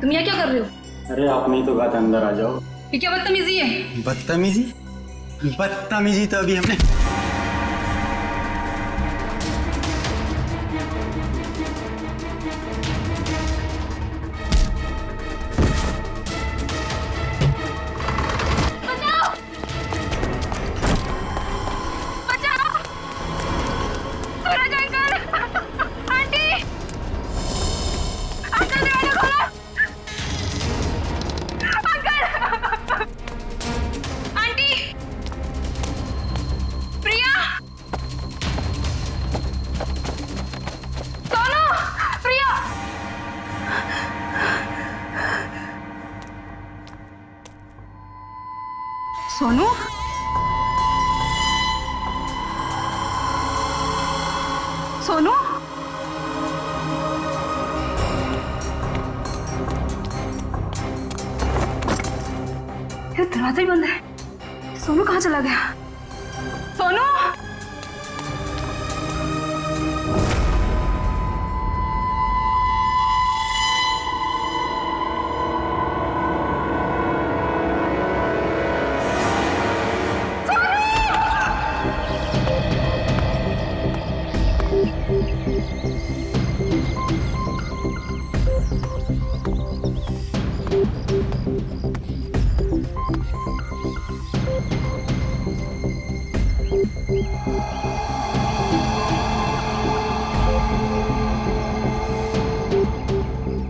तुम यहाँ क्या कर रहे हो? अरे आपने ही तो कहा था अंदर आ जाओ। ये क्या बदतमीजी है? बदतमीजी? बदतमीजी तो अभी हमने सोनू, सोनू, ये दरवाजा ही बंद है। सोनू कहाँ चला गया? सोनू,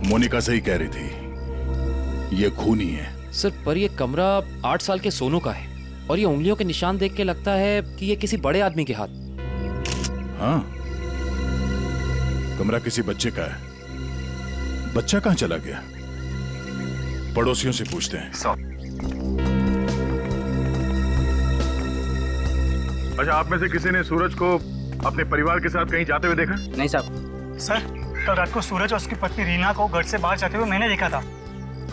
मोनिका सही कह रही थी, ये खूनी है। सर पर ये कमरा 8 साल के सोनू का है और ये उंगलियों के निशान देख के लगता है कि ये किसी बड़े आदमी के हाथ। हाँ, कमरा किसी बच्चे का है। बच्चा कहाँ चला गया? पड़ोसियों से पूछते हैं। अच्छा, आप में से किसी ने सूरज को अपने परिवार के साथ कहीं जाते हुए देखा? नहीं साहब। सर, कल रात को सूरज और उसकी पत्नी रीना को घर से बाहर जाते हुए मैंने देखा था।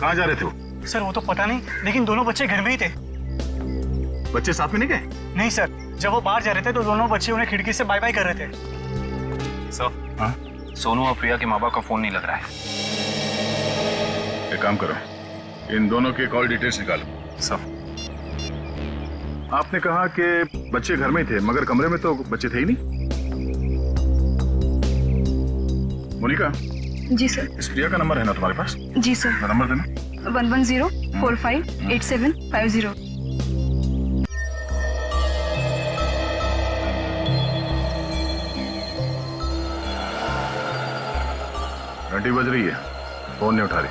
कहाँ जा रहे थे वो? सर वो तो पता नहीं, लेकिन दोनों बच्चे घर में ही थे। बच्चे साथ में नहीं गए? नहीं सर, जब वो बाहर जा रहे थे तो दोनों बच्चे उन्हें खिड़की से बाय बाय कर रहे थे। सर, हाँ? सोनू और प्रिया के माँ बाप का फोन नहीं लग रहा है। एक काम करो, इन दोनों के कॉल डिटेल्स निकालो। सर, आपने कहा कि बच्चे घर में ही थे, मगर कमरे में तो बच्चे थे ही नहीं। मोनिका, जी सर। इस प्रिया का नंबर है ना तुम्हारे पास? जी सर। नंबर देना। 110458750। घंटी बज रही है, फोन नहीं उठा रही।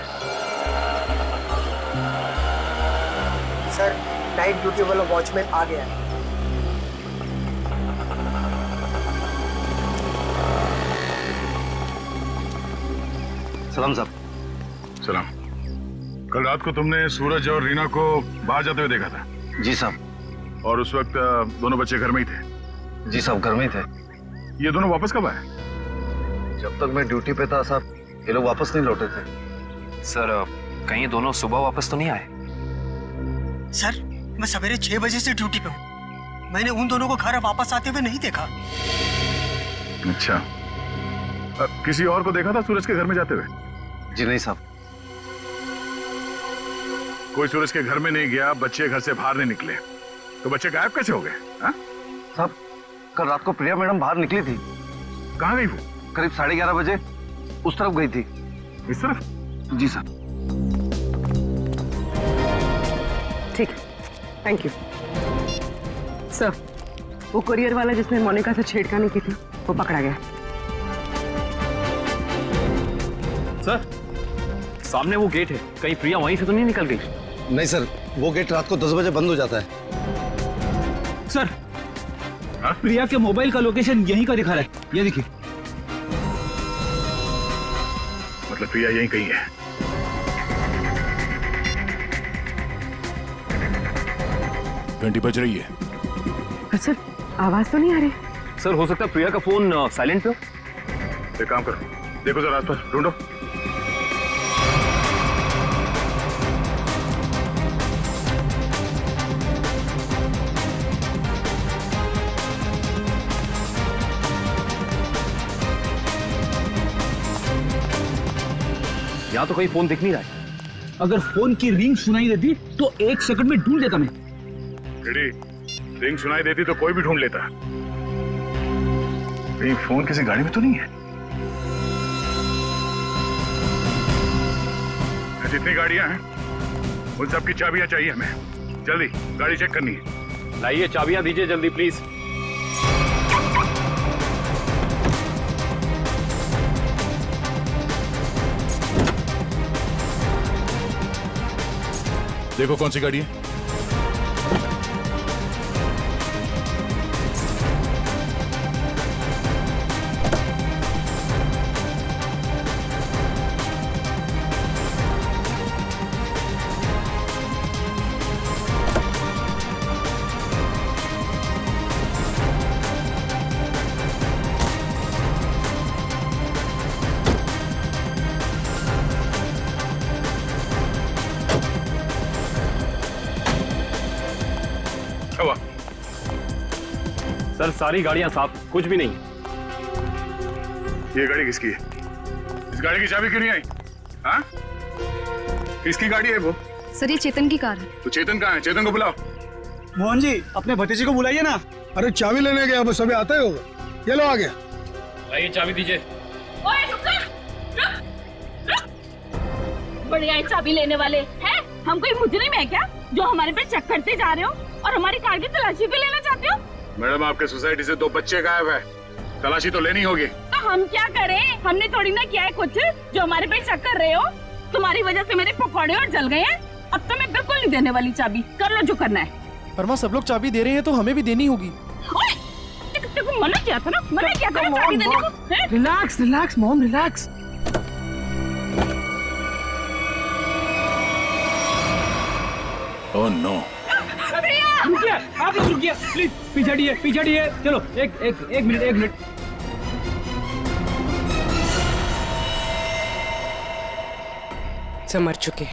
सर, नाइट ड्यूटी वाला वॉचमैन आ गया है। सलाम साहब। सलाम। कल रात को तुमने सूरज और रीना को बाहर जाते हुए देखा था? जी साहब। और उस वक्त दोनों बच्चे घर में ही थे? जी साहब, घर में ही थे। ये दोनों वापस कब आए? जब तक मैं ड्यूटी पे था साहब, ये लोग वापस नहीं लौटे थे। सर, कहीं ये दोनों सुबह वापस तो नहीं आए? सर, मैं सवेरे 6 बजे से ड्यूटी पे हूँ। मैंने उन दोनों को घर वापस आते हुए नहीं देखा। अच्छा, किसी और को देखा था सूरज के घर में जाते हुए? जी नहीं साहब। कोई सूरज के घर में नहीं गया, बच्चे घर से बाहर नहीं निकले, तो बच्चे गायब कैसे हो गए? साहब, कल रात को प्रिया मैडम बाहर निकली थी। कहाँ गई वो? करीब 11:30 बजे उस तरफ गई थी। इस तरफ? जी साहब। ठीक है, थैंक यू सर। वो कुरियर वाला जिसने मोनिका से छेड़खानी की थी, वो पकड़ा गया। सर, सामने वो गेट है, कहीं प्रिया वहीं से तो नहीं निकल गई? नहीं सर, वो गेट रात को 10 बजे बंद हो जाता है। सर, प्रिया के मोबाइल का लोकेशन यहीं का दिखा रहा है, ये देखिए। मतलब प्रिया यहीं कहीं है? घंटी बज रही है। सर, आवाज तो नहीं आ रही। सर, हो सकता है प्रिया का फोन साइलेंट पे हो। एक काम करो, देखो जरा आसपास ढूंढो। यहाँ तो कहीं फोन दिख नहीं रहा है। अगर फोन की रिंग सुनाई देती तो 1 सेकंड में ढूंढ लेता मैं। गिरी, रिंग सुनाई देती तो कोई भी ढूंढ लेता। कहीं फोन किसी गाड़ी में तो नहीं है? जितनी गाड़ियां हैं उन सबकी चाबियां चाहिए हमें। जल्दी गाड़ी चेक करनी है। लाइए चाबियां दीजिए जल्दी प्लीज। देखो कौन सी गाड़ी है। हुआ? सर सारी गाड़ियां साफ, कुछ भी नहीं। ये गाड़ी किसकी है? इस गाड़ी की चाबी क्यों नहीं आई? हाँ? किसकी गाड़ी है वो? सर ये चेतन की कार है। तो चेतन कहाँ है? चेतन को बुलाओ। मोहन जी अपने भतीजे को बुलाइए ना। अरे चाबी लेने गया, बस अभी आता ही होगा। ये लो आ गया। लाइए चाबी दीजिए। ओए रुक जा, रुक। बढ़िया है चाबी लेने वाले हैं। हम कोई मुजरिम है क्या जो हमारे पे चेक करते जा रहे हो और हमारी कार की तलाशी भी लेना चाहते हो? मैडम आपके सोसाइटी से 2 बच्चे गायब है, तलाशी तो लेनी होगी। तो हम क्या करें? हमने थोड़ी ना किया है कुछ जो हमारे पे शक कर रहे हो। तुम्हारी वजह से मेरे पकौड़े और जल गए हैं। अब तो मैं बिल्कुल नहीं देने वाली चाबी। कर लो जो करना है। पर माँ सब लोग चाबी दे रहे हैं तो हमें भी देनी होगी। तेको मना किया था ना, मना किया था ना चाबी देने को। हैं? Relax relax mom relax. Oh no. रुकिए, आप लोग रुकिए प्लीज। पीछे हटिए। चलो एक मिनट। सब मर चुके।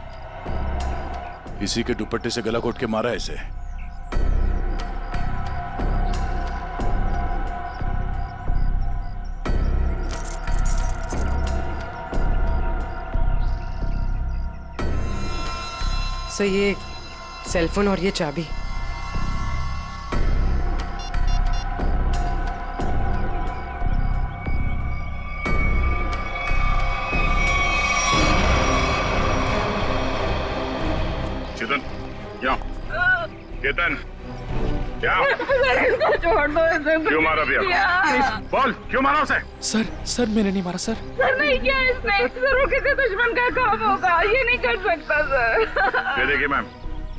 इसी के दुपट्टे से गला घोट के मारा है इसे। सर ये सेलफोन और ये चाबी। चेतन, यहाँ। चेतन, यहाँ। छोड़ दो इसे। क्यों मारा भैया? बोल, क्यों मारा उसे? सर मैंने नहीं मारा सर। सर नहीं किया इसने। सर वो किसी दुश्मन का काम होगा, ये नहीं कर सकता सर। ये देखिए मैम,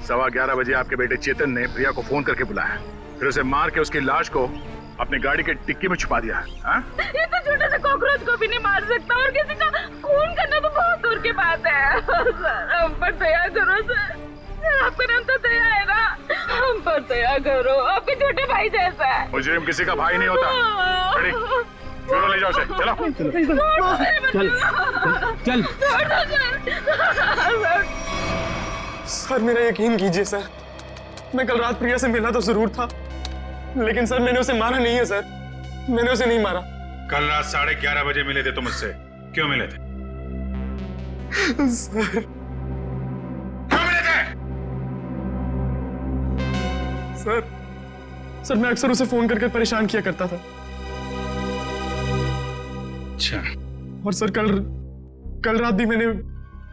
11:15 बजे आपके बेटे चेतन ने प्रिया को फोन करके बुलाया, फिर उसे मार के उसकी लाश को अपनी गाड़ी के डिक्की में छुपा दिया। हाँ? ये तो छोटे से कॉकरोच को भी नहीं मार सकता और किसी का खून करना तो बहुत दूर की बात है। सर हम पर दया करो सर। आपका नाम तो दया है ना, हम पर दया करो। आपके छोटे भाई जैसा है। मुजरिम किसी का भाई नहीं होता। चलो ले जाओ उसे, चलो। चल। सर मेरा यकीन कीजिए सर, मैं कल रात प्रिया से मिला तो जरूर था, लेकिन सर मैंने उसे मारा नहीं है सर। मैंने उसे नहीं मारा। कल रात 11:30 बजे मिले थे तुम मुझसे, क्यों मिले थे? सर क्यों मिले थे? सर मैं अक्सर उसे फोन करके परेशान किया करता था। अच्छा। और सर कल रात भी मैंने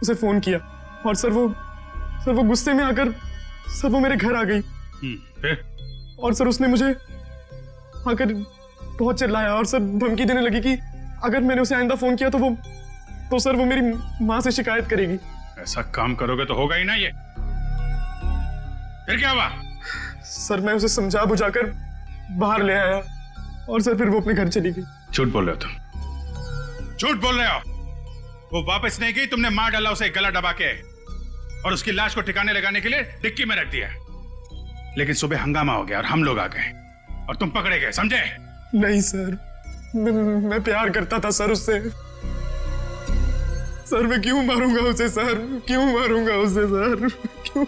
उसे फोन किया और सर वो गुस्से में आकर सर वो मेरे घर आ गई। फिर? और सर उसने मुझे आकर बहुत चिल्लाया और सर धमकी देने लगी कि अगर मैंने उसे आइंदा फोन किया तो सर वो मेरी माँ से शिकायत करेगी। ऐसा काम करोगे तो होगा ही ना ये। फिर क्या हुआ? सर मैं उसे समझा बुझाकर बाहर ले आया और सर फिर वो अपने घर चली गई। झूठ बोल रहे हो तुम, झूठ बोल रहे हो। वो वापस नहीं गई, तुमने मार डाला उसे गला दबा के और उसकी लाश को ठिकाने लगाने के लिए डिक्की में रख दिया। लेकिन सुबह हंगामा हो गया और हम लोग आ गए और तुम पकड़े गए, समझे? नहीं सर, मैं प्यार करता था सर उससे। सर मैं क्यों मारूंगा उसे सर, क्यों मारूंगा उसे सर, क्यों?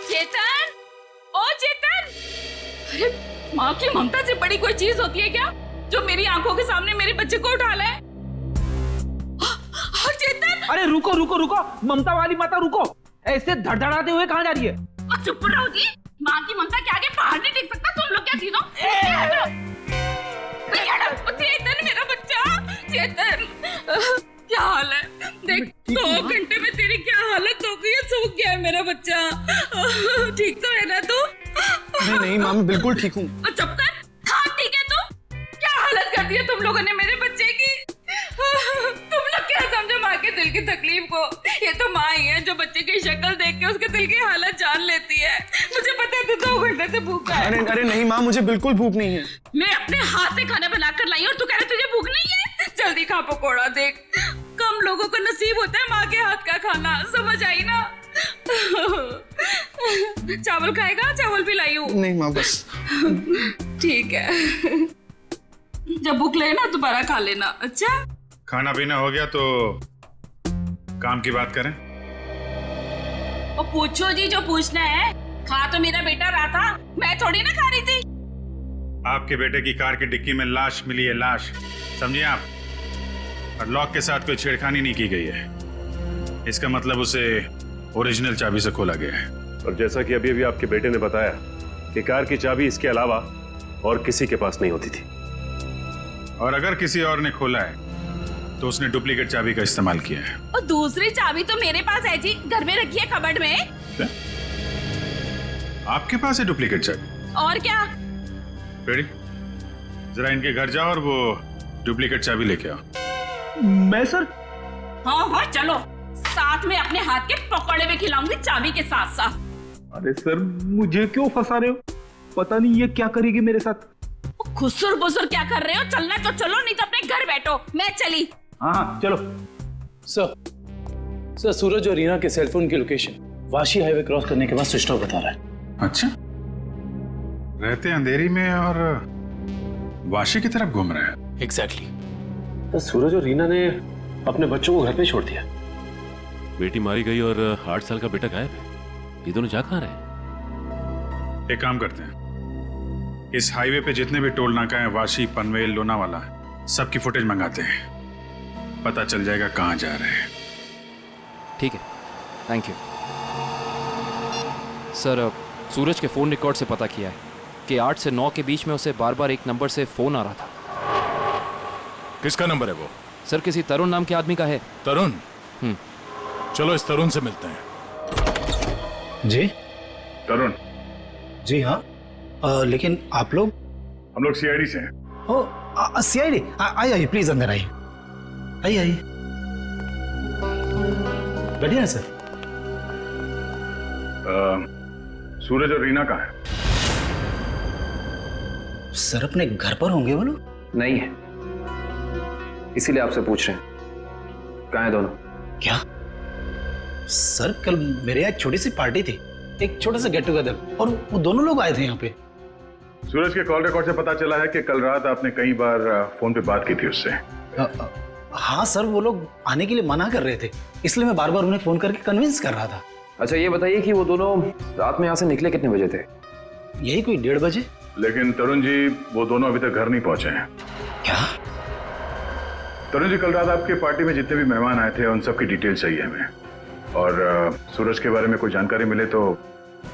चेतन, ओ चेतन! अरे माँ की ममता से बड़ी कोई चीज होती है क्या जो मेरी आंखों के सामने मेरे बच्चे को उठा ले? चेतन! अरे रुको रुको रुको, ममता वाली माता रुको, ऐसे धड़धड़ाते हुए कहाँ जा रही है? और चुप रहो जी, माँ की ममता के आगे पहाड़ नहीं टिक सकता। तुम लोग क्या चीजों? चेतन मेरा बच्चा, चेतन क्या हाल है? देख 2 घंटे में तेरी क्या हालत हो गई है। सूख गया है मेरा बच्चा। ठीक तो है ना तू? नहीं माँ, मैं बिल्कुल ठीक हूँ। चुप कर। हाँ ठीक है तू। क्या हालत कर दी है तुम लोगों ने मेरे बच्चे की। तुम लोग क्या समझो माँ के दिल की तकलीफ को। ये तो माँ ही है जो बच्चे की शक्ल देख के उसके दिल की हालत जान लेती है। मुझे पता है तू 2 घंटे से भूखा है। अरे नहीं माँ, मुझे बिल्कुल भूख नहीं है। मैं अपने हाथ से खाना बनाकर लाई और तू कह रहा तुझे भूख नहीं है? जल्दी खा पकोड़ा। देख कम लोगों को नसीब होता है माँ के हाथ का खाना, समझ आई ना? चावल खाएगा? चावल भी लाई हूँ। नहीं माँ बस। ठीक है, जब भूख लगे ना दोबारा खा लेना। अच्छा खाना पीना हो गया तो काम की बात करें। और पूछो जी जो पूछना है। खा तो मेरा बेटा रहा था, मैं थोड़ी ना खा रही थी। आपके बेटे की कार की डिक्की में लाश मिली है, लाश, समझिए आप। और लॉक के साथ कोई छेड़खानी नहीं की गई है। इसका मतलब उसे ओरिजिनल चाबी से खोला गया है। और जैसा कि अभी अभी आपके बेटे ने बताया कि कार की चाबी इसके अलावा और किसी के पास नहीं होती थी। और अगर किसी और ने खोला है तो उसने डुप्लीकेट चाबी का इस्तेमाल किया है। और दूसरी चाबी तो मेरे पास है जी, घर में रखी है कबर्ड में। क्या? आपके पास है डुप्लीकेट चाबी? और क्या? बेटी जरा इनके घर जाओ और वो डुप्लीकेट चाबी लेके आओ। मैं सर? हाँ चलो, साथ में अपने हाथ के पकौड़े भी खिलाऊंगी चाबी के साथ साथ। अरे सर मुझे क्यों फंसा रहे हो? पता नहीं ये क्या करेगी मेरे साथ। खुसुर बुसुर क्या कर रहे हो? चलना तो चलो, नहीं तो अपने घर बैठो। मैं चली। हाँ चलो। सर सूरज और रीना के सेलफोन की लोकेशन वाशी हाईवे क्रॉस करने के बाद स्विच ऑफ बता रहा है। अच्छा, रहते अंधेरी में और वाशी की तरफ घूम रहे हैं। एग्जैक्टली। तो सूरज और रीना ने अपने बच्चों को घर पे छोड़ दिया। बेटी मारी गई और 8 साल का बेटा गायब है। ये दोनों जा कहाँ रहे? एक काम करते हैं, इस हाईवे पे जितने भी टोल नाका हैं, वाशी, पनवेल, लोनावाला, सबकी फुटेज मंगाते हैं। पता चल जाएगा कहाँ जा रहे हैं। ठीक है, थैंक यू सर। सूरज के फोन रिकॉर्ड से पता किया है कि 8 से 9 के बीच में उसे बार बार एक नंबर से फोन आ रहा था। किसका नंबर है वो? सर किसी तरुण नाम के आदमी का है। तरुण? चलो इस तरुण से मिलते हैं। जी तरुण? जी हाँ, लेकिन आप लोग? हम लोग सीआईडी से हैं। ओ सीआईडी? आइए प्लीज अंदर आइए। आइए बढ़िया है सर। सूरज और रीना कहाँ है? सर अपने घर पर होंगे वो लोग। नहीं है, इसीलिए आपसे पूछ रहे हैं कहाँ है दोनों। क्या सर, कल मेरे यहाँ एक छोटी सी पार्टी थी, एक छोटा सा गेट टुगेदर, और वो दोनों लोग आए थे यहाँ पे। सूरज के कॉल रिकॉर्ड से पता चला है कि कल रात आपने कई बार फोन पे बात की थी उससे। हाँ सर, वो लोग आने के लिए मना कर रहे थे, इसलिए मैं बार बार उन्हें फोन करके कन्विंस कर रहा था। अच्छा ये बताइए कि वो दोनों रात में यहाँ से निकले कितने बजे थे? यही कोई 1:30 बजे। लेकिन तरुण जी, वो दोनों अभी तक घर नहीं पहुंचे हैं। क्या? तरुण जी, कल रात आपके पार्टी में जितने भी मेहमान आए थे उन सब की डिटेल चाहिए हमें, और सूरज के बारे में कोई जानकारी मिले तो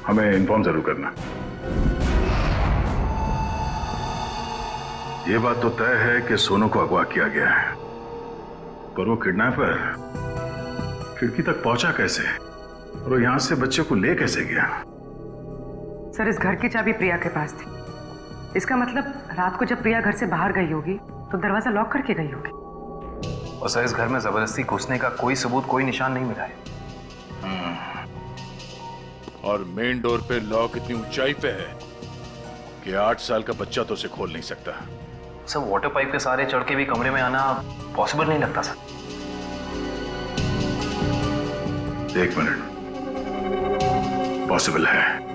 हमें इन्फॉर्म जरूर करना। ये बात तो तय है कि सोनू को अगवा किया गया है, पर वो किडनैपर खिड़की तक पहुंचा कैसे, और वो यहां से बच्चे को ले कैसे गया? सर इस घर की चाबी प्रिया के पास थी। इसका मतलब रात को जब प्रिया घर से बाहर गई होगी तो दरवाजा लॉक करके गई होगी। और सर इस घर में जबरदस्ती घुसने का कोई सबूत, कोई निशान नहीं मिला है। और मेन डोर पे लॉक इतनी ऊंचाई पे है कि 8 साल का बच्चा तो उसे खोल नहीं सकता। सर वाटर पाइप के सहारे चढ़ के भी कमरे में आना पॉसिबल नहीं लगता सर। 1 मिनट, पॉसिबल है।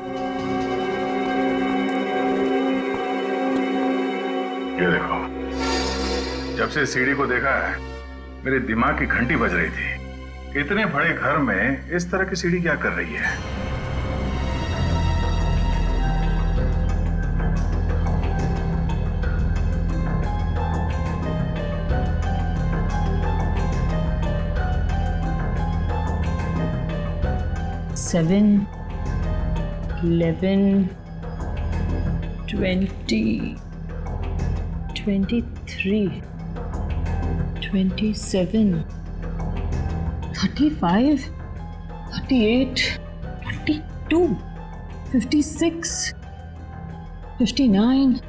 ये देखो, जब से सीढ़ी को देखा है मेरे दिमाग की घंटी बज रही थी। इतने बड़े घर में इस तरह की सीढ़ी क्या कर रही है? 7, 11, 20, 23, 27, 35, 38, 42, 56, 59,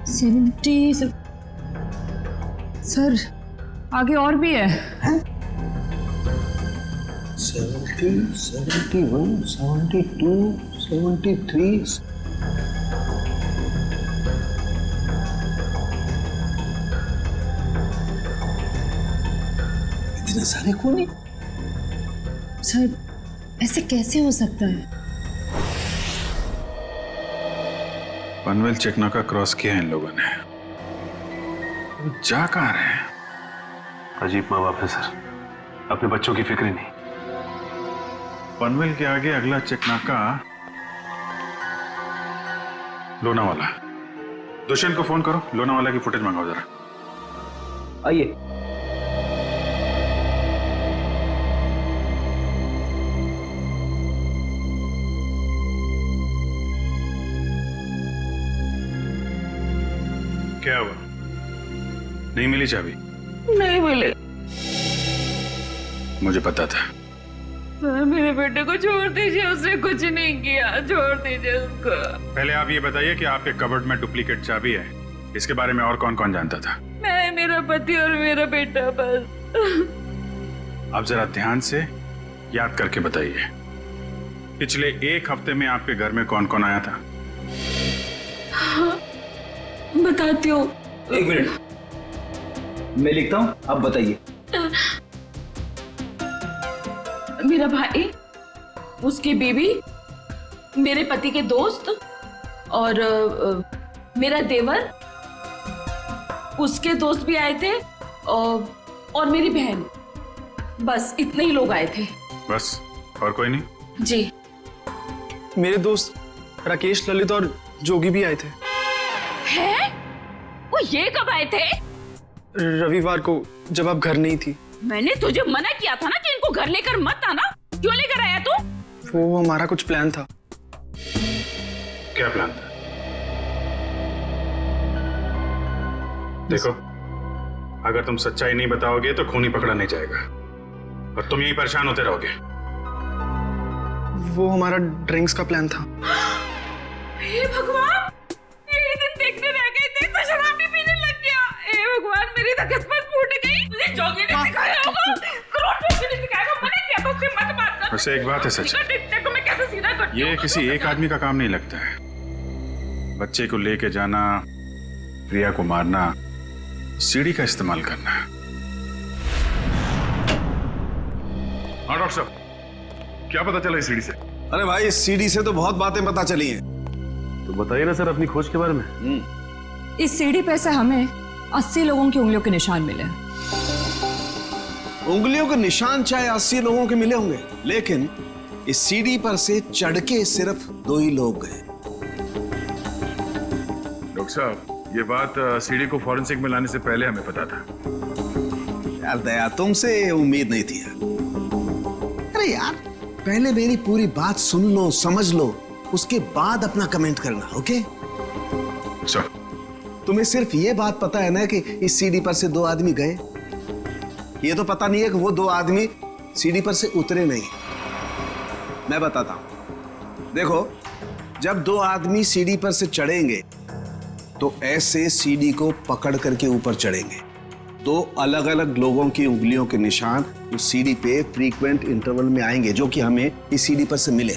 70। सर आगे और भी है। 70, 71, 72, 73। इतने सारे खूनी? सर ऐसे कैसे हो सकता है? पनवेल चेकनाका क्रॉस किया है इन लोगों ने। जा कहाँ रहे हैं? अजीब माँ बाप है सर, अपने बच्चों की फिक्र ही नहीं। पनवेल के आगे अगला चेकनाका लोनावाला। दुष्यंत को फोन करो, लोनावाला की फुटेज मंगाओ जरा। आइए। क्या हुआ? नहीं मिली चाबी? नहीं मिले। मुझे पता था। सर मेरे बेटे को छोड़ दीजिए, उसने कुछ नहीं किया, छोड़ दीजिए उसको। पहले आप ये बताइए कि आपके कबर्ड में डुप्लीकेट चाबी है, इसके बारे में और कौन कौन जानता था? मैं, मेरा पति और मेरा बेटा बस। आप जरा ध्यान से याद करके बताइए, पिछले एक हफ्ते में आपके घर में कौन कौन आया था? बताती हूँ। 1 मिनट, मैं लिखता हूँ, आप बताइए। मेरा भाई, उसकी बीवी, मेरे पति के दोस्त और मेरा देवर, उसके दोस्त भी आए थे और मेरी बहन। बस इतने ही लोग आए थे। बस, और कोई नहीं? जी। मेरे दोस्त राकेश, ललित और जोगी भी आए थे। हैं? वो ये कब आए थे? रविवार को, जब आप घर नहीं थी। मैंने तुझे मना किया था ना कि इनको घर लेकर मत आना। क्यों लेकर आया तू? वो हमारा कुछ प्लान था। क्या प्लान था? देखो, अगर तुम सच्चाई नहीं बताओगे तो खूनी पकड़ा नहीं जाएगा और तुम यही परेशान होते रहोगे। वो हमारा ड्रिंक्स का प्लान था। हे भगवान, यही दिन देखने रह गए थे तो शराब भी पीने लग गया। हे भगवान, मेरी तो किस्मत फूट गई। मुझे जोगी ने सिखाया होगा, करोड़पति ने सिखाया होगा। मैंने क्या तो उससे मत बात कर। वैसे एक बात है सच, देखो मैं कैसे सीधा करती हूँ। ये किसी एक आदमी का काम नहीं लगता है। बच्चे को लेके जाना, प्रिया को मारना, सीढ़ी का इस्तेमाल करना। हाँ डॉक्टर साहब, क्या पता चला इस सीढ़ी से? अरे भाई, इस सीढ़ी से तो बहुत बातें पता चली हैं। तो बताइए ना सर अपनी खोज के बारे में। इस सीढ़ी पे से हमें 80 लोगों की उंगलियों के निशान मिले। उंगलियों के निशान चाहे 80 लोगों के मिले होंगे, लेकिन इस सीढ़ी पर से चढ़ के सिर्फ 2 ही लोग गए। डॉक्टर साहब, ये बात सीढ़ी को फॉरेंसिक में लाने से पहले हमें पता था। यार दया, तुमसे उम्मीद नहीं थी यार। अरे यार, पहले मेरी पूरी बात सुन लो, समझ लो, उसके बाद अपना कमेंट करना, ओके? सर, तुम्हें सिर्फ ये बात पता है ना कि इस सीढ़ी पर से 2 आदमी गए। ये तो पता नहीं है कि वो 2 आदमी सीढ़ी पर से उतरे नहीं। मैं बताता हूं। देखो, जब 2 आदमी सीढ़ी पर से चढ़ेंगे तो ऐसे सीढ़ी को पकड़ करके ऊपर चढ़ेंगे। 2 अलग अलग लोगों की उंगलियों के निशान उस सीढ़ी पे फ्रीक्वेंट इंटरवल में आएंगे, जो कि हमें इस सीढ़ी पर से मिले।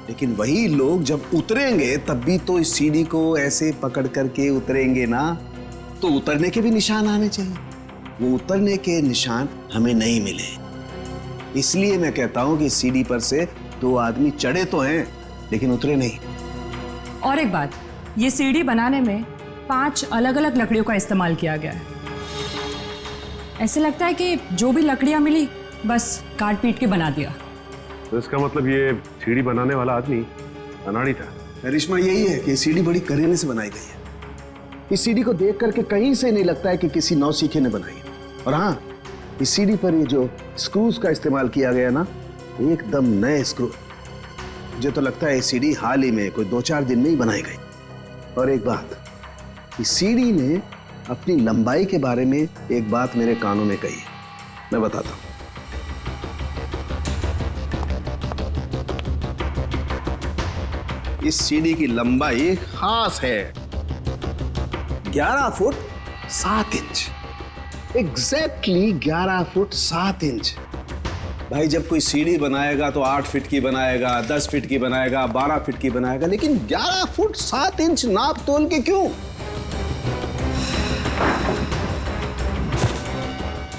लेकिन वही लोग जब उतरेंगे तब भी तो इस सीढ़ी को ऐसे पकड़ करके उतरेंगे ना, तो उतरने के भी निशान आने चाहिए। वो उतरने के निशान हमें नहीं मिले। इसलिए मैं कहता हूं कि सीढ़ी पर से 2 आदमी चढ़े तो हैं लेकिन उतरे नहीं। और एक बात, ये सीढ़ी बनाने में 5 अलग अलग लकड़ियों का इस्तेमाल किया गया है। ऐसे लगता है कि जो भी लकड़ियां मिली बस काट पीट के बना दिया। तो इसका मतलब ये सीढ़ी बनाने वाला आदमी अनाड़ी था। करिश्मा यही है कि सीढ़ी बड़ी करीने से बनाई गई है। इस सीढ़ी को देख करके कहीं से नहीं लगता है कि किसी नौसीखे ने बनाई है। और हाँ, इस सीढ़ी पर ये जो स्क्रूज का इस्तेमाल किया गया ना, एकदम नए स्क्रू। मुझे तो लगता है सीडी हाल ही में कोई 2-4 दिन में ही बनाई गई। और एक बात, इस सीडी ने अपनी लंबाई के बारे में एक बात मेरे कानों में कही, मैं बताता हूं। इस सीडी की लंबाई खास है 11 foot 7 inch. Exactly 11 foot 7 inch. भाई जब कोई सीडी बनाएगा तो 8 फीट की बनाएगा, 10 फीट की बनाएगा, 12 फीट की बनाएगा, लेकिन 11 फुट 7 इंच नाप तोल के क्यों?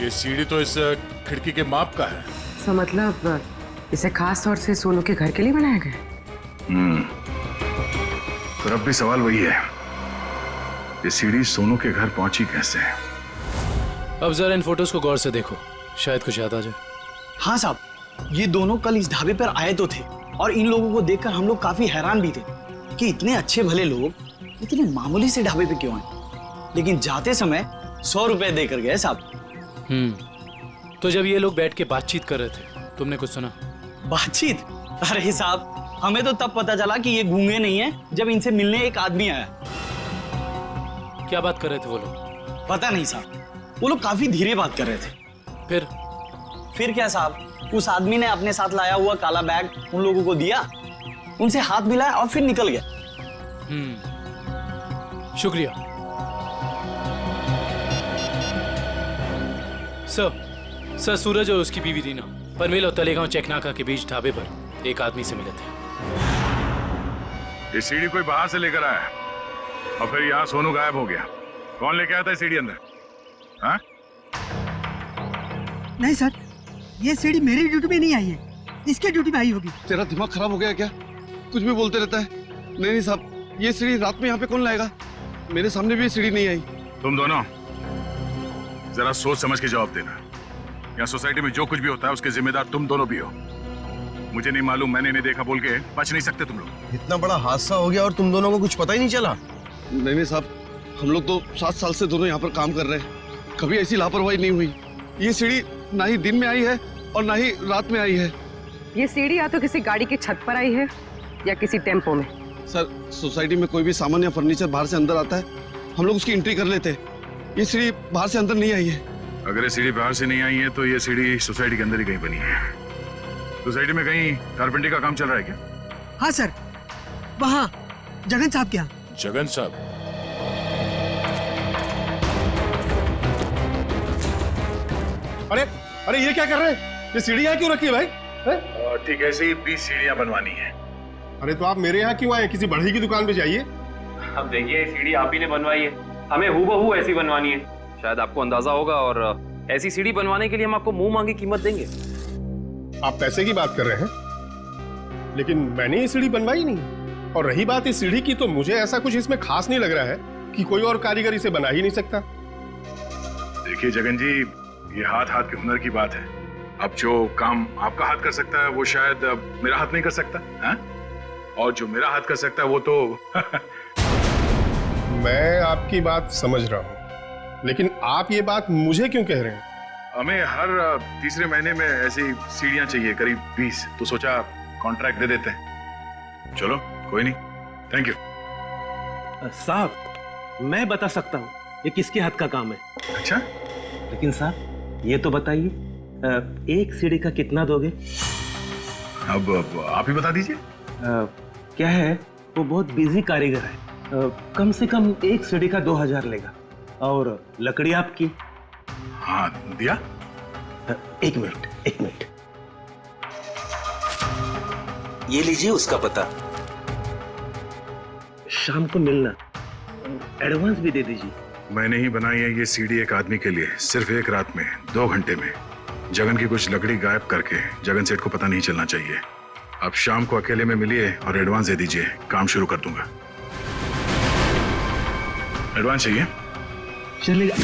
ये सीढ़ी तो इस खिड़की के माप का है। तो मतलब इसे खास तौर से सोनू के घर के लिए बनाया गया? तो अब भी सवाल वही है, ये सीढ़ी सोनू के घर पहुंची कैसे? अब जरा इन फोटोज को गौर से देखो, शायद कुछ याद आ जाए। हाँ साहब, ये दोनों कल इस ढाबे पर आए तो थे और इन लोगों को देखकर हम लोग काफी हैरान भी थे कि इतने अच्छे भले लोग इतने मामूली से ढाबे पे क्यों आए, लेकिन जाते समय 100 रुपए देकर गए साहब। तो जब ये लोग बैठ के बातचीत कर रहे थे, तुमने कुछ सुना? बातचीत? अरे साहब, हमें तो तब पता चला कि ये गूंगे नहीं है जब इनसे मिलने एक आदमी आया। क्या बात कर रहे थे वो लोग? पता नहीं साहब, वो लोग काफी धीरे बात कर रहे थे। फिर क्या साहब, उस आदमी ने अपने साथ लाया हुआ काला बैग उन लोगों को दिया, उनसे हाथ मिलाया और फिर निकल गया। शुक्रिया सर। सूरज और उसकी बीवी रीना पनवेल और तलेगांव चेकनाका के बीच ढाबे पर एक आदमी से मिले थे। ये सीढ़ी कोई बाहर से लेकर आया और फिर यहाँ सोनू गायब हो गया। कौन लेके आया था सीढ़ी अंदर? हाँ? नहीं सर, ये सीढ़ी मेरी ड्यूटी में नहीं आई है, इसके ड्यूटी में आई होगी। तेरा दिमाग खराब हो गया क्या? कुछ भी बोलते रहता है। नहीं साहब, ये सीढ़ी रात में यहाँ पे कौन लाएगा? मेरे सामने भी ये सीढ़ी नहीं आई। तुम दोनों जरा सोच समझ के जवाब देना। यहाँ सोसाइटी में जो कुछ भी होता है उसके जिम्मेदार तुम दोनों भी हो। मुझे नहीं मालूम, मैंने नहीं देखा बोल के बच नहीं सकते तुम लोग। इतना बड़ा हादसा हो गया और तुम दोनों को कुछ पता ही नहीं चला? नहीं साहब, हम लोग तो 7 साल से दोनों यहाँ पर काम कर रहे हैं, कभी ऐसी लापरवाही नहीं हुई। ये सीढ़ी ना ही दिन में आई है और ना ही रात में आई है। ये सीढ़ी या तो किसी गाड़ी की छत पर आई है या किसी टेम्पो में। सर, सोसाइटी में कोई भी सामान या फर्नीचर बाहर से अंदर आता है, हम लोग उसकी एंट्री कर लेते हैं। ये सीढ़ी बाहर से अंदर नहीं आई है। अगर ये सीढ़ी बाहर से नहीं आई है तो ये सीढ़ी सोसाइटी के अंदर ही कहीं बनी है। सोसाइटी में कहीं कारपेंटरी का काम चल रहा है क्या? हाँ सर, वहाँ जगन साहब क्या? जगन साहब? अरे अरे ये क्या कर रहे हैं? ये सीढ़ी यहाँ क्यों रखी है भाई? ठीक है, ऐसे ही 20 सीढ़ियाँ बनवानी है। अरे तो आप मेरे यहाँ क्यों आए? किसी बढ़ई की दुकान पे जाइए। अब देखिए, सीढ़ी आप ही ने बनवाई है, हमें हूबहू ऐसी बनवानी है। शायद आपको अंदाजा होगा, और ऐसी सीढ़ी बनवाने के लिए हम आपको मुंह मांगी कीमत देंगे। आप पैसे की बात कर रहे हैं, लेकिन मैंने ये सीढ़ी बनवाई नहीं। और रही बात इस सीढ़ी की, तो मुझे ऐसा कुछ इसमें खास नहीं लग रहा है कि कोई और कारीगर इसे बना ही नहीं सकता। देखिए जगन जी, ये हाथ हाथ के हुनर की बात है। अब जो काम आपका हाथ कर सकता है वो शायद मेरा हाथ नहीं कर सकता है? और जो मेरा हाथ कर सकता है वो तो मैं आपकी बात समझ रहा हूँ, लेकिन आप ये बात मुझे क्यों कह रहे हैं? हमें हर तीसरे महीने में ऐसी सीढ़ियां चाहिए, करीब 20, तो सोचा कॉन्ट्रैक्ट दे देते हैं। चलो कोई नहीं, थैंक यू। साहब, मैं बता सकता हूँ ये किसके हाथ का काम है। अच्छा? लेकिन साहब ये तो बताइए, एक सीढ़ी का कितना दोगे? अब आप ही बता दीजिए। क्या है, वो बहुत बिजी कारीगर है, कम से कम एक सीढ़ी का 2000 लेगा। और लकड़ी आपकी? हाँ, दिया। एक मिनट, ये लीजिए उसका पता। शाम को मिलना, एडवांस भी दे दीजिए। मैंने ही बनाई है ये सीढ़ी एक आदमी के लिए, सिर्फ एक रात में, 2 घंटे में। जगन की कुछ लकड़ी गायब करके जगन सेठ को पता नहीं चलना चाहिए। अब शाम को अकेले में मिलिए और एडवांस दे दीजिए, काम शुरू कर दूंगा। एडवांस चाहिए? चलेगा।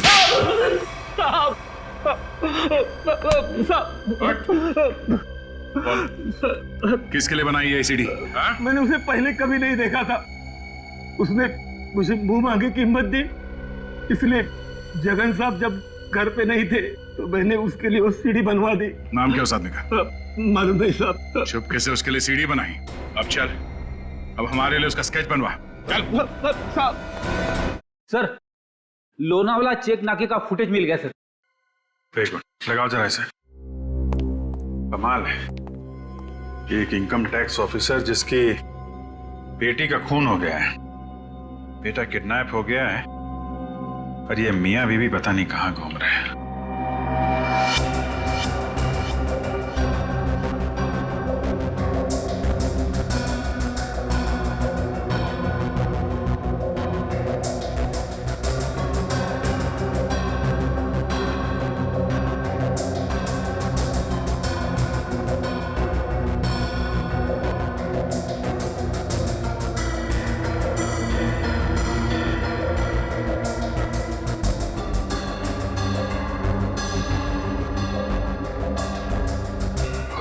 किसके लिए बनाई है सीढ़ी? मैंने उसे पहले कभी नहीं देखा था, उसने मुझे मुंह मांगे कीमत दी, इसलिए जगन साहब जब घर पे नहीं थे तो मैंने उसके लिए वो सीढ़ी बनवा दी। नाम क्या उस आदमी का? मालूम नहीं साहब। चुपके से उसके लिए सीढ़ी बनाई। अब चल, अब हमारे लिए उसका स्केच बनवा। चल सर, लोनावाला चेक नाके का फुटेज मिल गया सर। एक मिनट लगाओ जरा इसे। कमाल है, एक इनकम टैक्स ऑफिसर जिसकी बेटी का खून हो गया है, बेटा किडनैप हो गया है, और ये मियां बीवी पता नहीं कहां घूम रहे हैं।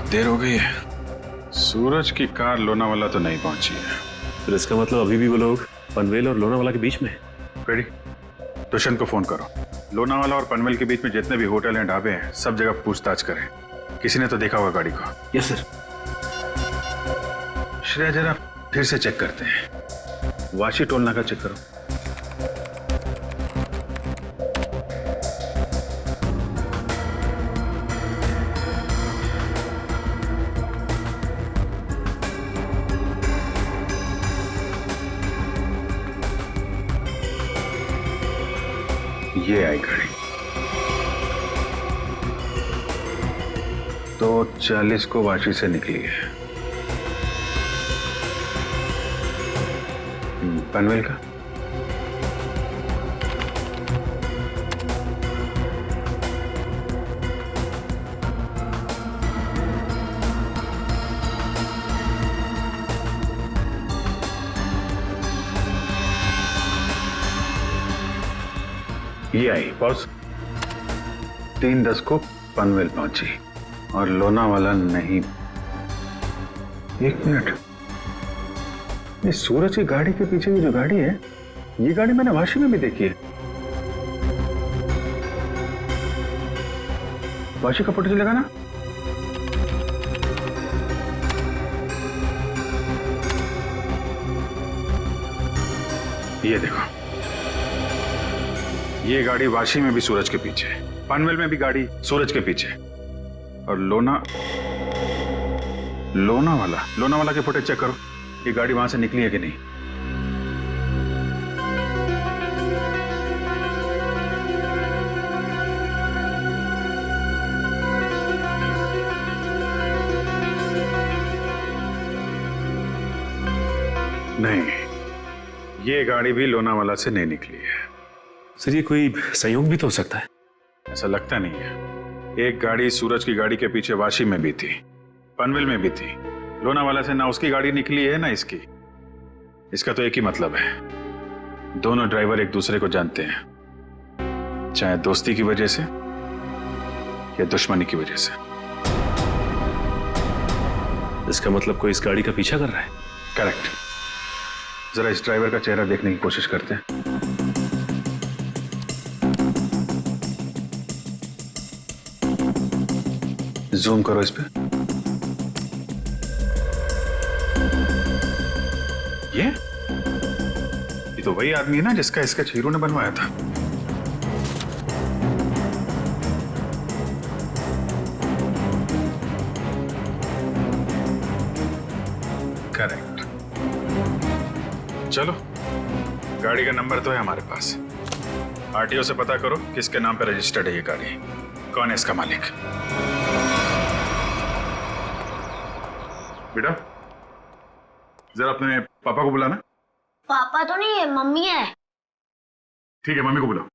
देर हो गई है, सूरज की कार लोनावाला तो नहीं पहुंची है। फिर इसका मतलब अभी भी वो लोग पनवेल और लोनावाला के बीच में हैं। रेडी, दुष्यंत को फोन करो। लोनावाला और पनवेल के बीच में जितने भी होटल हैं, ढाबे हैं, सब जगह पूछताछ करें। किसी ने तो देखा होगा गाड़ी को। Yes sir. श्रेया जरा फिर से चेक करते हैं। वाशी टोल नाका चेक करो। ये आई गाड़ी 2:40 को वाशी से निकली है। पनवेल का ये आई बॉस 3:10 को पनवेल पहुंची और लोनावाला नहीं। एक मिनट, ये सूरज की गाड़ी के पीछे की जो गाड़ी है, ये गाड़ी मैंने वाशी में भी देखी है। वाशी का फोटो लगा ना। ये देखो, ये गाड़ी वाशी में भी सूरज के पीछे, पनवेल में भी गाड़ी सूरज के पीछे, और लोनावाला के फुटेज चेक करो। ये गाड़ी वहां से निकली है कि नहीं। नहीं, ये गाड़ी भी लोनावाला से नहीं निकली है। सर, ये कोई संयोग भी तो हो सकता है। ऐसा लगता नहीं है। एक गाड़ी सूरज की गाड़ी के पीछे वाशी में भी थी, पनवेल में भी थी। लोनावाला से ना उसकी गाड़ी निकली है ना इसकी। इसका तो एक ही मतलब है, दोनों ड्राइवर एक दूसरे को जानते हैं, चाहे दोस्ती की वजह से या दुश्मनी की वजह से। इसका मतलब कोई इस गाड़ी का पीछा कर रहा है। करेक्ट। जरा इस ड्राइवर का चेहरा देखने की कोशिश करते हैं। जूम करो इस पे। ये तो वही आदमी है ना जिसका स्केच हीरो ने बनवाया था। करेक्ट। चलो, गाड़ी का नंबर तो है हमारे पास। आरटीओ से पता करो किसके नाम पे रजिस्टर्ड है ये गाड़ी, कौन है इसका मालिक। बेटा, जरा अपने पापा को बुलाना। पापा तो नहीं है, मम्मी है। ठीक है, मम्मी को बुलाओ।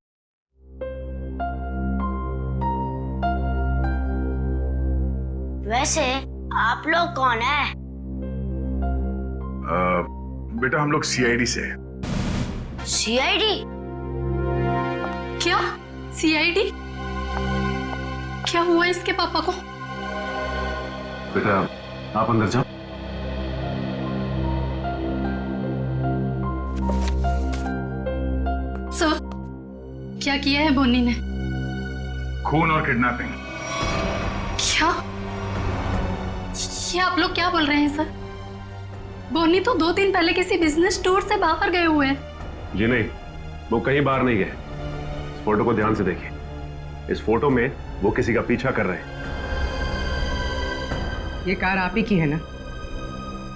वैसे आप लोग कौन है? बेटा, हम लोग सीआईडी से हैं। सीआईडी? क्या सीआईडी? क्या हुआ इसके पापा को? बेटा, आप अंदर जाओ। सर, क्या किया है बोनी ने? खून और किडनैपिंग। क्या? ये आप लोग क्या बोल रहे हैं सर? बोनी तो 2 दिन पहले किसी बिजनेस टूर से बाहर गए हुए हैं। जी नहीं, वो कहीं बाहर नहीं गए। इस फोटो को ध्यान से देखिए। इस फोटो में वो किसी का पीछा कर रहे हैं। ये कार आप ही की है ना?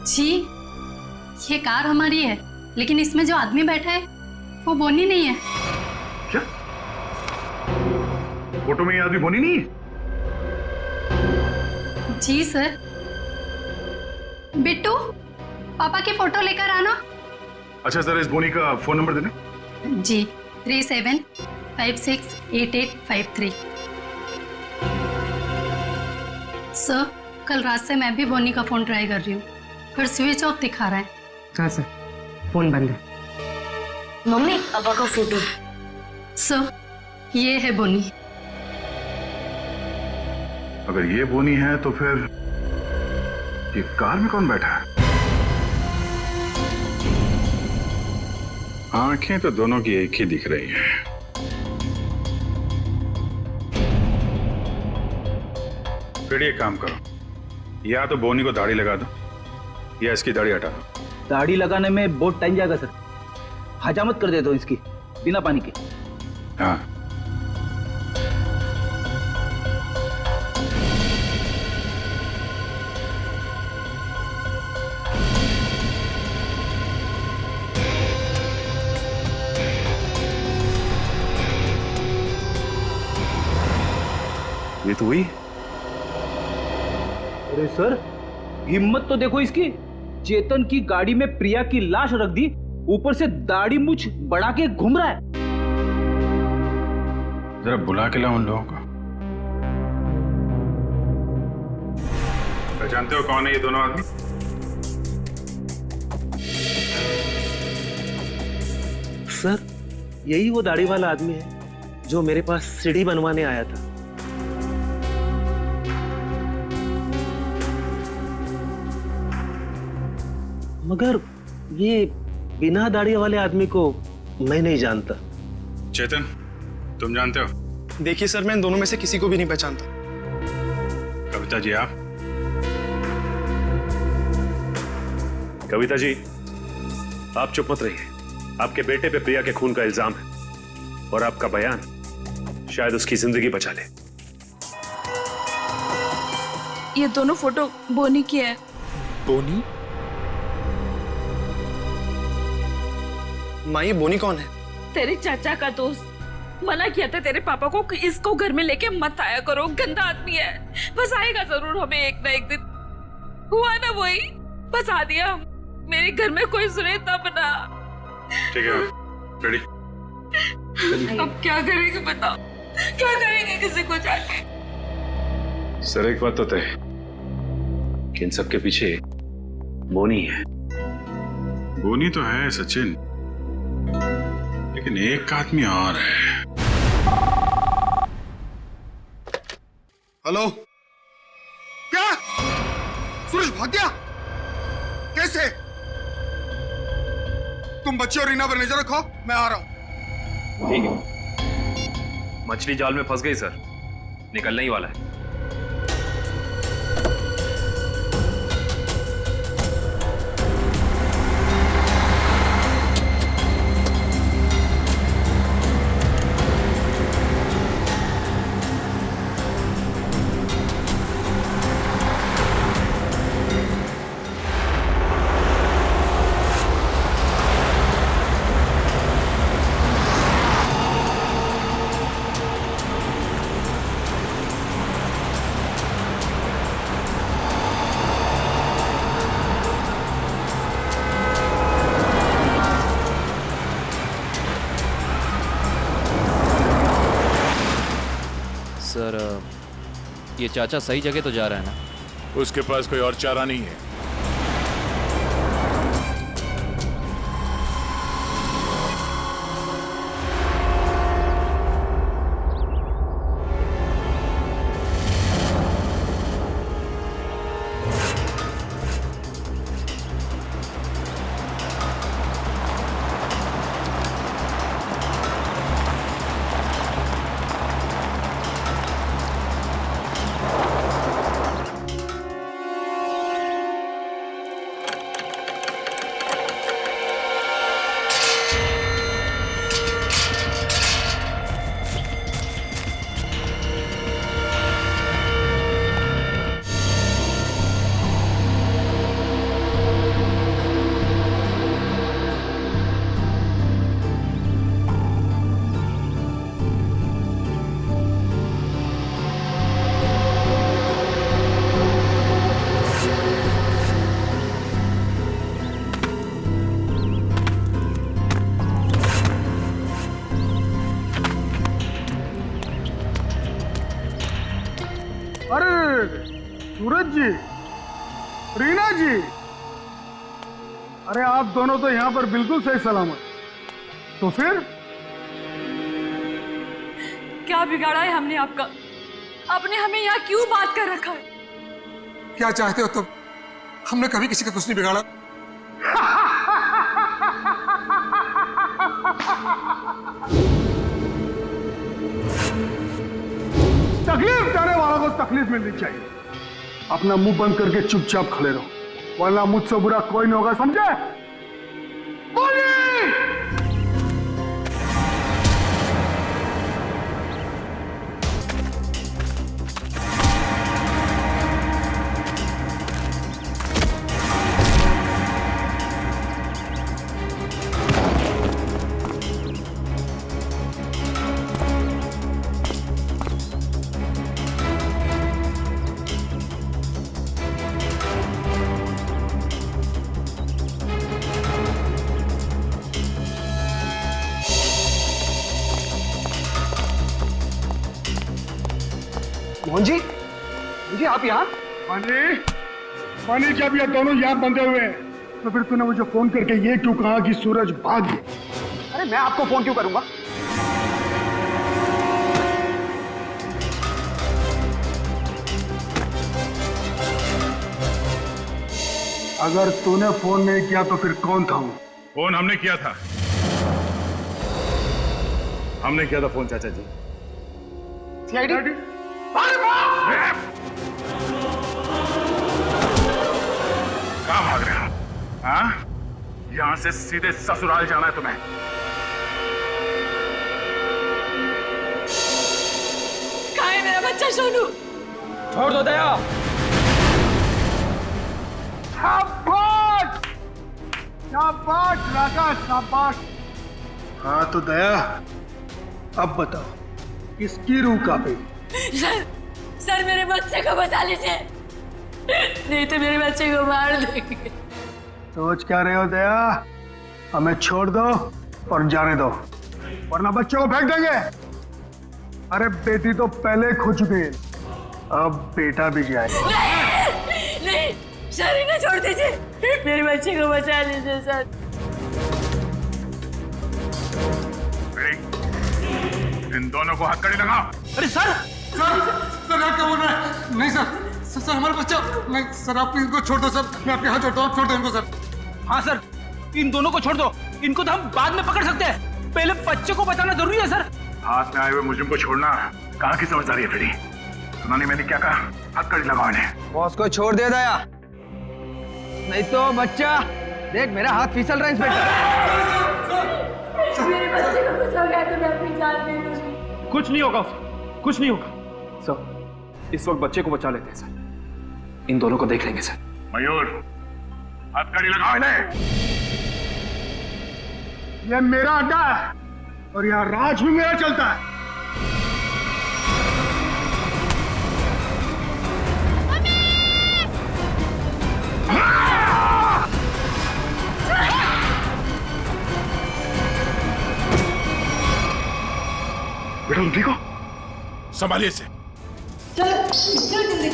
जी, ये कार हमारी है, लेकिन इसमें जो आदमी बैठा है वो बोनी नहीं है। क्या? फोटो में ये आदमी बोनी नहीं है? जी सर। बिट्टू, पापा की फोटो लेकर आना। अच्छा जरा इस बोनी का फोन नंबर देना। जी, 37568853। सर, कल रात से मैं भी बोनी का फोन ट्राई कर रही हूँ, पर स्विच ऑफ दिखा रहा है। हाँ सर, फोन बंद है। मम्मी, पापा का फोटो। सर, ये है बोनी। अगर ये बोनी है तो फिर ये कार में कौन बैठा है? आंखें तो दोनों की एक ही दिख रही हैं। फिर ये काम करो, या तो बोनी को दाढ़ी लगा दो या इसकी दाढ़ी हटा दो। दाढ़ी लगाने में बहुत टाइम जाएगा सर। हजामत कर देता हूँ इसकी बिना पानी के। हाँ, ये तो हुई। अरे सर, हिम्मत तो देखो इसकी। चेतन की गाड़ी में प्रिया की लाश रख दी, ऊपर से दाढ़ी मूछ बढ़ा के घूम रहा है। जरा बुला के लाओ उन लोगों को। जानते हो कौन है ये दोनों आदमी? सर, यही वो दाढ़ी वाला आदमी है जो मेरे पास सीढ़ी बनवाने आया था। मगर ये बिना दाढ़ी वाले आदमी को मैं नहीं जानता। चेतन, तुम जानते हो? देखिए सर, मैं इन दोनों में से किसी को भी नहीं पहचानता। कविता जी, आप? कविता जी, आप चुप मत रहिए। आपके बेटे पे प्रिया के खून का इल्जाम है और आपका बयान शायद उसकी जिंदगी बचा ले। ये दोनों फोटो बोनी की है। बोनी? माँ, ये बोनी कौन है? तेरे चाचा का दोस्त। मना किया था तेरे पापा को कि इसको घर में लेके मत आया करो, गंदा आदमी है। बस आएगा जरूर हमें एक ना एक दिन। हुआ ना वही, बस आ दिया। मेरे घर में कोई सुने तब ना। ठीक है, रेडी? अब क्या करेंगे बताओ, क्या करेंगे किसी को जाके? सर, एक बात तो तय है कि इन सबके पीछे बोनी है। बोनी तो है सचिन, लेकिन एक आदमी और है। हेलो? क्या? सूरज भाग गया? कैसे? तुम बच्चे और रीना पर नजर रखो, मैं आ रहा हूं। ठीक है। मछली जाल में फंस गई सर, निकलने ही वाला है। सर, ये चाचा सही जगह तो जा रहा है ना? उसके पास कोई और चारा नहीं है। अरे सूरज जी, रीना जी, अरे आप दोनों तो यहाँ पर बिल्कुल सही सलामत। तो फिर क्या बिगाड़ा है हमने आपका? आपने हमें यहाँ क्यों बात कर रखा है? क्या चाहते हो तुम? हमने कभी किसी का कुछ नहीं बिगाड़ा। तकलीफ देने वालों को तकलीफ मिलनी चाहिए। अपना मुंह बंद करके चुपचाप खड़े रहो, वरना मुझसे बुरा कोई नहीं होगा, समझे? बोलिए। मोहन जी, जी आप यहाँ? मानी जब ये दोनों यहाँ बंधे हुए हैं तो फिर तूने मुझे फोन करके ये क्यों कहा कि सूरज भाग गया? अरे मैं आपको फोन क्यों करूंगा? अगर तूने फोन नहीं किया तो फिर कौन था? फोन हमने किया था। हमने किया था फोन चाचा जी। सीआईडी? कहाँ भाग रहे हो? हाँ? यहां से सीधे ससुराल जाना है तुम्हें। कहाँ है मेरा बच्चा सोनू? छोड़ दो दया। शाबाश, शाबाश राजा, शाबाश। हाँ तो दया, अब बताओ किसकी रूह कांपेगी? सर मेरे बच्चे को बचा लीजिए, नहीं तो मेरे बच्चे को मार देंगे। सोच क्या रहे हो दया? हमें छोड़ दो और जाने दो, वरना बच्चों को फेंक देंगे। अरे बेटी तो पहले खो चुकी है, अब बेटा भी जाए। नहीं सर, इन्हें छोड़ दीजिए, मेरे बच्चे को बचा लीजिए सर। इन दोनों को हथकड़ी लगाओ। अरे सर, सर आप क्या बोल रहे हैं? नहीं सर हमारा बच्चा नहीं सर, आप इनको छोड़ दो सर, मैं आपके हाथ जोड़ता हूँ, छोड़ दो इनको सर। हाँ सर, इन दोनों को छोड़ दो, इनको तो हम बाद में पकड़ सकते हैं, पहले बच्चे को बचाना जरूरी है सर। हाथ में आए हुए मुजरिम को छोड़ना कहाँ की समझदारी है फिर? सुनानी मैंने क्या कहा? हथकड़ी लगाओ इन्हें। बॉस को छोड़ दे दया, नहीं तो बच्चा देख मेरा हाथ फिसल रहा है इंस्पेक्टर। मेरे बच्चे को कुछ हो गया तो मैं अपनी जान दे दूंगी। कुछ नहीं होगा उसे, कुछ नहीं होगा सर। इस वक्त बच्चे को बचा लेते हैं सर, इन दोनों को देख लेंगे सर। मयूर, हथकड़ी लगाओ इन्हें। ये मेरा अड्डा है और यहाँ राज भी मेरा चलता है। बेटा तुम ठीक हो? संभालिए इसे। चल जल्दी, जल्दी।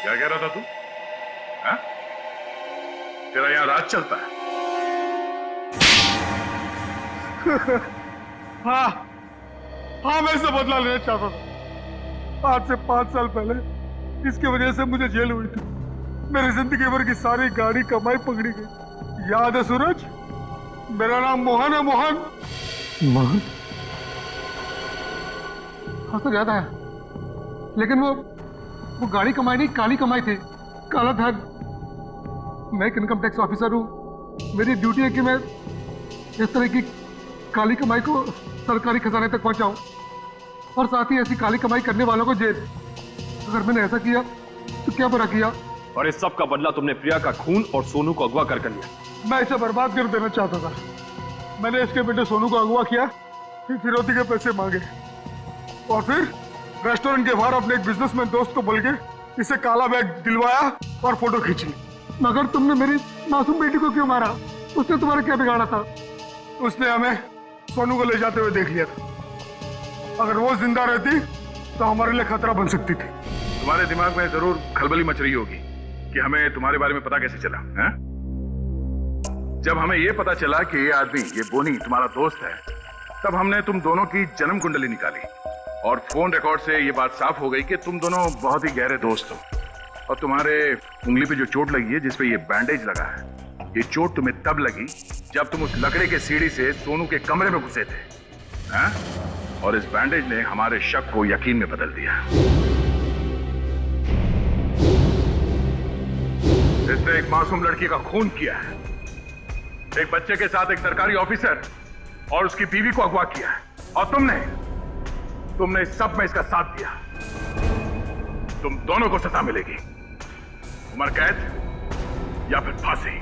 क्या कह रहा था तू? हाँ? तेरा यहाँ राज चलता है? हाँ मैं इससे बदला लेना चाहता था। आज से 5 साल पहले इसकी वजह से मुझे जेल हुई थी। मेरी जिंदगी भर की सारी गाड़ी कमाई पकड़ी गई। याद है सूरज? मेरा नाम मोहन है, मोहन। मोहन? हाँ सर, याद आया। लेकिन वो गाड़ी कमाई नहीं, काली कमाई थी, काला धन। मैं एक इनकम टैक्स ऑफिसर हूँ। मेरी ड्यूटी है कि मैं इस तरह की काली कमाई को सरकारी खजाने तक पहुंचाऊं और साथ ही ऐसी काली कमाई करने वालों को जेल। अगर मैंने ऐसा किया तो क्या बुरा किया? और इस सब का बदला तुमने प्रिया का खून और सोनू को अगवा कर लिया। मैं इसे बर्बाद कर देना चाहता था। मैंने इसके बेटे सोनू को अगवा किया, फिर फिरौती के पैसे मांगे और फिर रेस्टोरेंट के बाहर अपने एक बिजनेसमैन दोस्त को बोल के इसे काला बैग दिलवाया और फोटो खींची। मगर तुमने मेरी मासूम बेटी को क्यों मारा? उसने तुम्हारा क्या बिगाड़ा था? उसने हमें सोनू को ले जाते हुए देख लिया था। अगर वो जिंदा रहती तो हमारे लिए खतरा बन सकती थी। तुम्हारे दिमाग में जरूर खलबली मच रही होगी कि हमें तुम्हारे बारे में पता कैसे चला है? जब हमें यह पता चला कि ये आदमी, ये बोनी तुम्हारा दोस्त है, तब हमने तुम दोनों की जन्म कुंडली निकाली और फोन रिकॉर्ड से ये बात साफ हो गई कि तुम दोनों बहुत ही गहरे दोस्त हो। और तुम्हारे उंगली पे जो चोट लगी है, जिसपे ये बैंडेज लगा है, ये चोट तुम्हें तब लगी जब तुम उस लकड़े के सीढ़ी से सोनू के कमरे में घुसे थे, हैं? और इस बैंडेज ने हमारे शक को यकीन में बदल दिया। इसने एक मासूम लड़की का खून किया है, एक बच्चे के साथ एक सरकारी ऑफिसर और उसकी बीवी को अगवा किया है, और तुमने इस सब में इसका साथ दिया। तुम दोनों को सजा मिलेगी, उम्र कैद या फिर फांसी।